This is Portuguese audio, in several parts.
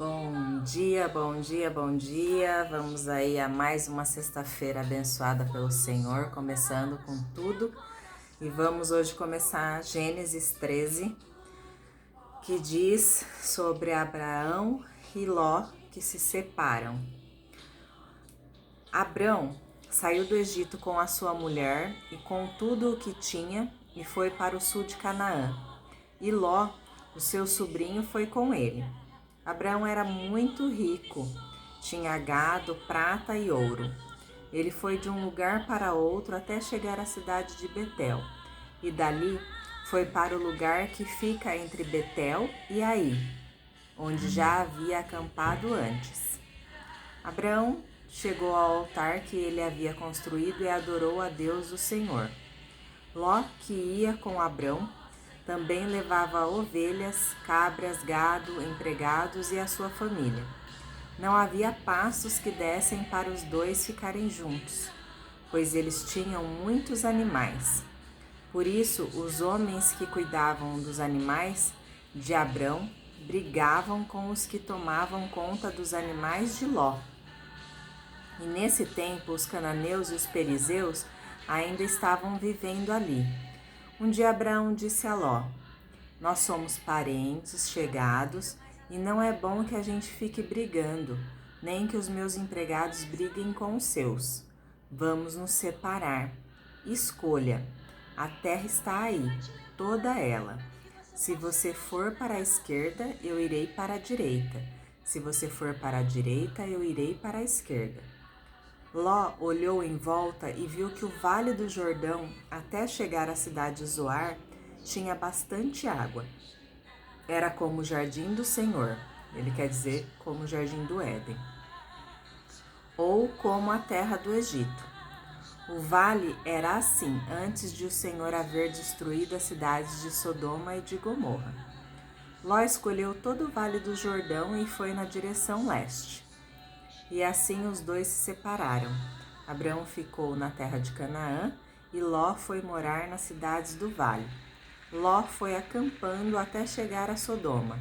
Bom dia, bom dia, bom dia. Vamos aí a mais uma sexta-feira abençoada pelo Senhor, começando com tudo. E vamos hoje começar Gênesis 13, que diz sobre Abraão e Ló que se separam. Abrão saiu do Egito com a sua mulher e com tudo o que tinha e foi para o sul de Canaã. E Ló, o seu sobrinho, foi com ele. Abraão era muito rico, tinha gado, prata e ouro. Ele foi de um lugar para outro até chegar à cidade de Betel, e dali foi para o lugar que fica entre Betel e Ai, onde já havia acampado antes. Abraão chegou ao altar que ele havia construído e adorou a Deus o Senhor. Ló, que ia com Abrão, também levava ovelhas, cabras, gado, empregados e a sua família. Não havia pastos que dessem para os dois ficarem juntos, pois eles tinham muitos animais. Por isso, os homens que cuidavam dos animais de Abrão brigavam com os que tomavam conta dos animais de Ló. E nesse tempo, os cananeus e os perizeus ainda estavam vivendo ali. Um dia Abraão disse a Ló: "Nós somos parentes chegados e não é bom que a gente fique brigando, nem que os meus empregados briguem com os seus. Vamos nos separar. Escolha. A terra está aí, toda ela. Se você for para a esquerda, eu irei para a direita. Se você for para a direita, eu irei para a esquerda." Ló olhou em volta e viu que o vale do Jordão, até chegar à cidade de Zoar, tinha bastante água. Era como o jardim do Senhor, ele quer dizer como o jardim do Éden, ou como a terra do Egito. O vale era assim antes de o Senhor haver destruído as cidades de Sodoma e de Gomorra. Ló escolheu todo o vale do Jordão e foi na direção leste. E assim os dois se separaram. Abraão ficou na terra de Canaã e Ló foi morar nas cidades do vale. Ló foi acampando até chegar a Sodoma,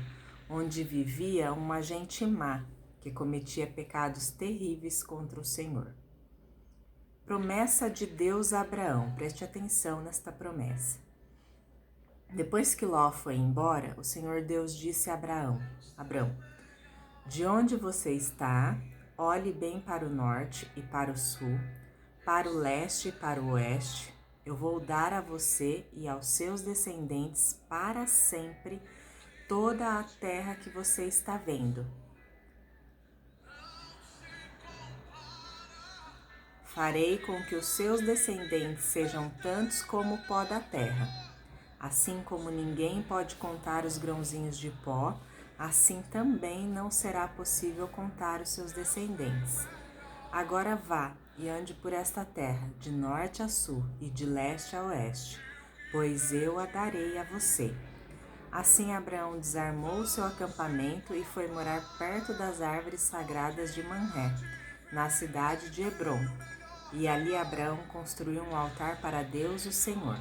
onde vivia uma gente má, que cometia pecados terríveis contra o Senhor. Promessa de Deus a Abraão, preste atenção nesta promessa. Depois que Ló foi embora, o Senhor Deus disse a Abrão, de onde você está, olhe bem para o norte e para o sul, para o leste e para o oeste. Eu vou dar a você e aos seus descendentes para sempre toda a terra que você está vendo. Farei com que os seus descendentes sejam tantos como o pó da terra. Assim como ninguém pode contar os grãozinhos de pó, assim também não será possível contar os seus descendentes. Agora vá e ande por esta terra, de norte a sul e de leste a oeste, pois eu a darei a você." Assim Abraão desarmou seu acampamento e foi morar perto das árvores sagradas de Manré, na cidade de Hebrom. E ali Abraão construiu um altar para Deus, o Senhor.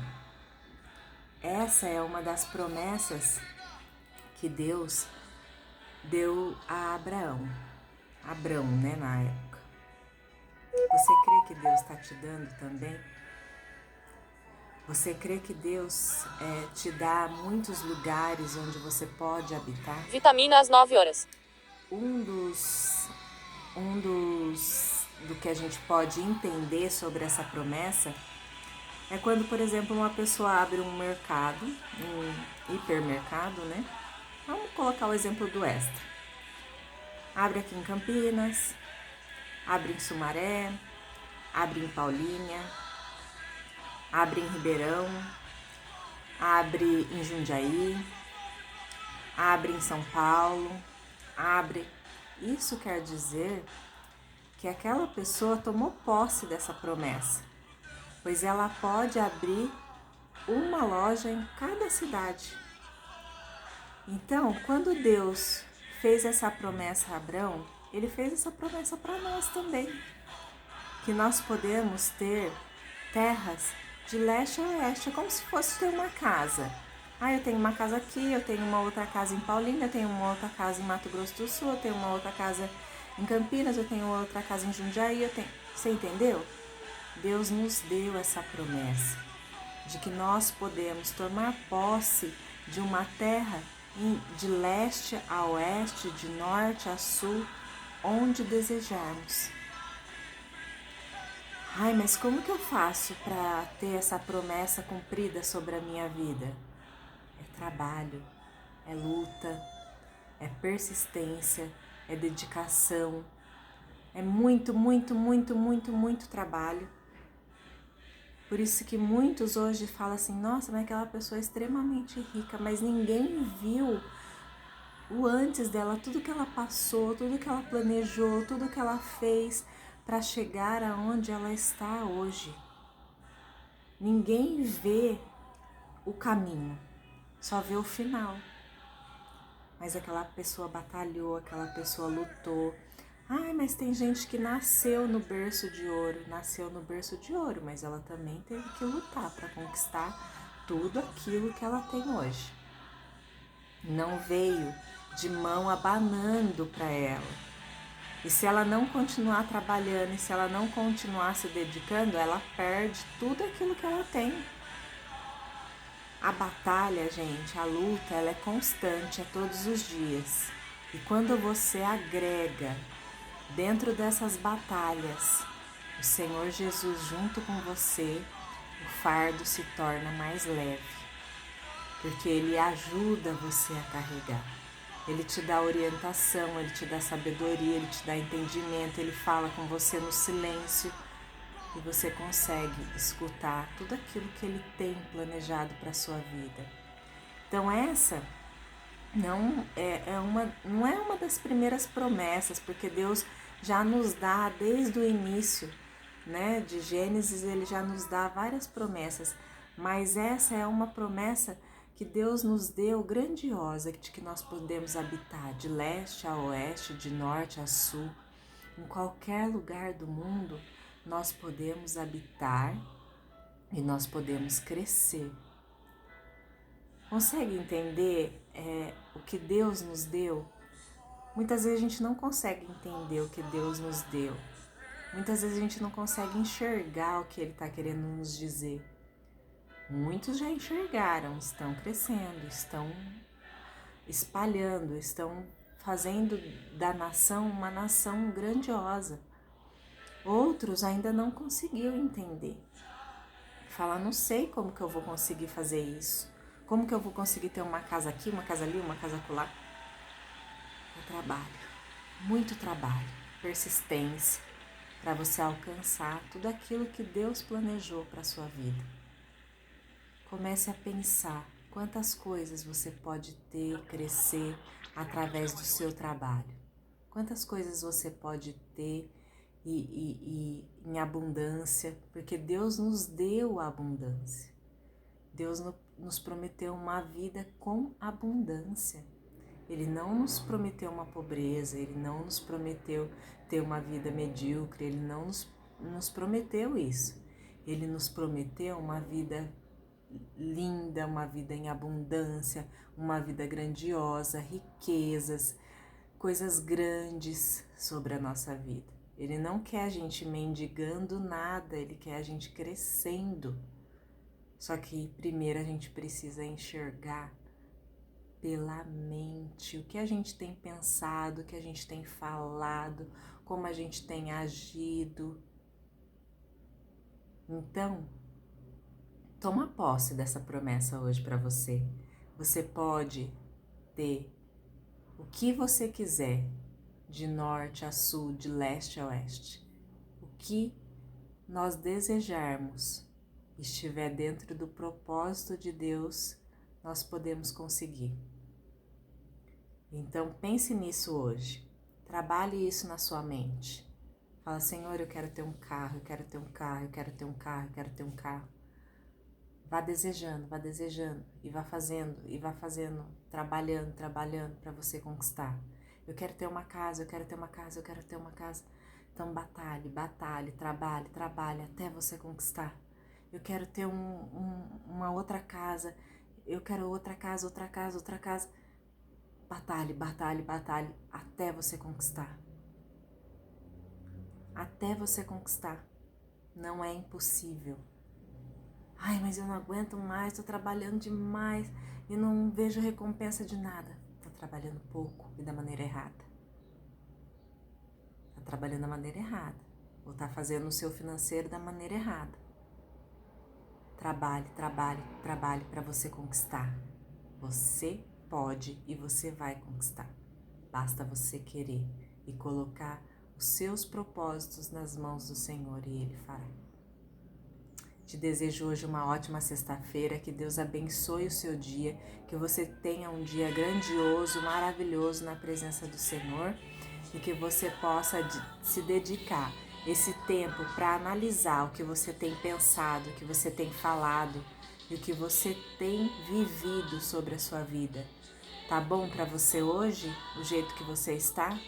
Essa é uma das promessas que Deus deu a Abraão, né, na época. Você crê que Deus está te dando também? Você crê que Deus te dá muitos lugares onde você pode habitar? Vitamina às 9 horas. Do que a gente pode entender sobre essa promessa é quando, por exemplo, uma pessoa abre um mercado, um hipermercado, né? Vamos colocar o exemplo do Extra. Abre aqui em Campinas, abre em Sumaré, abre em Paulínia, abre em Ribeirão, abre em Jundiaí, abre em São Paulo, abre. Isso quer dizer que aquela pessoa tomou posse dessa promessa, pois ela pode abrir uma loja em cada cidade. Então, quando Deus fez essa promessa a Abrão, ele fez essa promessa para nós também, que nós podemos ter terras de leste a oeste, é como se fosse ter uma casa. Ah, eu tenho uma casa aqui, eu tenho uma outra casa em Paulínia, eu tenho uma outra casa em Mato Grosso do Sul, eu tenho uma outra casa em Campinas, eu tenho outra casa em Jundiaí, eu tenho... Você entendeu? Deus nos deu essa promessa de que nós podemos tomar posse de uma terra de leste a oeste, de norte a sul, onde desejarmos. Ai, mas como que eu faço para ter essa promessa cumprida sobre a minha vida? É trabalho, é luta, é persistência, é dedicação, é muito, muito, muito, muito, muito trabalho. Por isso que muitos hoje falam assim, nossa, mas aquela pessoa é extremamente rica, mas ninguém viu o antes dela, tudo que ela passou, tudo que ela planejou, tudo que ela fez para chegar aonde ela está hoje. Ninguém vê o caminho, só vê o final. Mas aquela pessoa batalhou, aquela pessoa lutou. Ai, mas tem gente que nasceu no berço de ouro, mas ela também teve que lutar para conquistar tudo aquilo que ela tem hoje. Não veio de mão abanando para ela. E se ela não continuar trabalhando, e se ela não continuar se dedicando, ela perde tudo aquilo que ela tem. A batalha, gente, a luta, ela é constante, é todos os dias. E quando você agrega dentro dessas batalhas o Senhor Jesus junto com você, o fardo se torna mais leve, porque Ele ajuda você a carregar. Ele te dá orientação, Ele te dá sabedoria, Ele te dá entendimento, Ele fala com você no silêncio e você consegue escutar tudo aquilo que Ele tem planejado para a sua vida. Então essa não é uma das primeiras promessas, porque Deus já nos dá desde o início, né, de Gênesis, Ele já nos dá várias promessas, mas essa é uma promessa que Deus nos deu grandiosa, de que nós podemos habitar de leste a oeste, de norte a sul, em qualquer lugar do mundo nós podemos habitar e nós podemos crescer. Consegue entender o que Deus nos deu? Muitas vezes a gente não consegue entender o que Deus nos deu. Muitas vezes a gente não consegue enxergar o que Ele está querendo nos dizer. Muitos já enxergaram, estão crescendo, estão espalhando, estão fazendo da nação uma nação grandiosa. Outros ainda não conseguiram entender. Fala, não sei como que eu vou conseguir fazer isso. Como que eu vou conseguir ter uma casa aqui, uma casa ali, uma casa acolá? É trabalho, muito trabalho, persistência, para você alcançar tudo aquilo que Deus planejou para a sua vida. Comece a pensar quantas coisas você pode ter, crescer através do seu trabalho. Quantas coisas você pode ter e em abundância, porque Deus nos deu a abundância. Deus nos prometeu uma vida com abundância. Ele não nos prometeu uma pobreza, Ele não nos prometeu ter uma vida medíocre, Ele não nos prometeu isso. Ele nos prometeu uma vida linda, uma vida em abundância, uma vida grandiosa, riquezas, coisas grandes sobre a nossa vida. Ele não quer a gente mendigando nada, Ele quer a gente crescendo. Só que primeiro a gente precisa enxergar pela mente o que a gente tem pensado, o que a gente tem falado, como a gente tem agido. Então, toma posse dessa promessa hoje para você. Você pode ter o que você quiser, de norte a sul, de leste a oeste. O que nós desejarmos, estiver dentro do propósito de Deus, nós podemos conseguir. Então pense nisso hoje. Trabalhe isso na sua mente. Fala, Senhor, eu quero ter um carro, eu quero ter um carro, eu quero ter um carro, eu quero ter um carro. Vá desejando e vá fazendo, trabalhando para você conquistar. Eu quero ter uma casa, eu quero ter uma casa, eu quero ter uma casa. Então batalhe, trabalhe até você conquistar. Eu quero ter uma outra casa, eu quero outra casa, outra casa, outra casa. Batalhe, batalhe, batalhe, até você conquistar. Até você conquistar. Não é impossível. Ai, mas eu não aguento mais, tô trabalhando demais e não vejo recompensa de nada. Tá trabalhando pouco e da maneira errada. Tá trabalhando da maneira errada. Ou tá fazendo o seu financeiro da maneira errada. Trabalhe, trabalhe, trabalhe para você conquistar. Você pode e você vai conquistar. Basta você querer e colocar os seus propósitos nas mãos do Senhor e Ele fará. Te desejo hoje uma ótima sexta-feira, que Deus abençoe o seu dia, que você tenha um dia grandioso, maravilhoso na presença do Senhor e que você possa se dedicar esse tempo para analisar o que você tem pensado, o que você tem falado e o que você tem vivido sobre a sua vida. Tá bom para você hoje, o jeito que você está?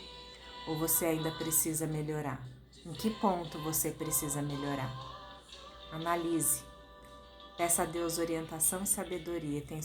Ou você ainda precisa melhorar? Em que ponto você precisa melhorar? Analise. Peça a Deus orientação e sabedoria. Tenho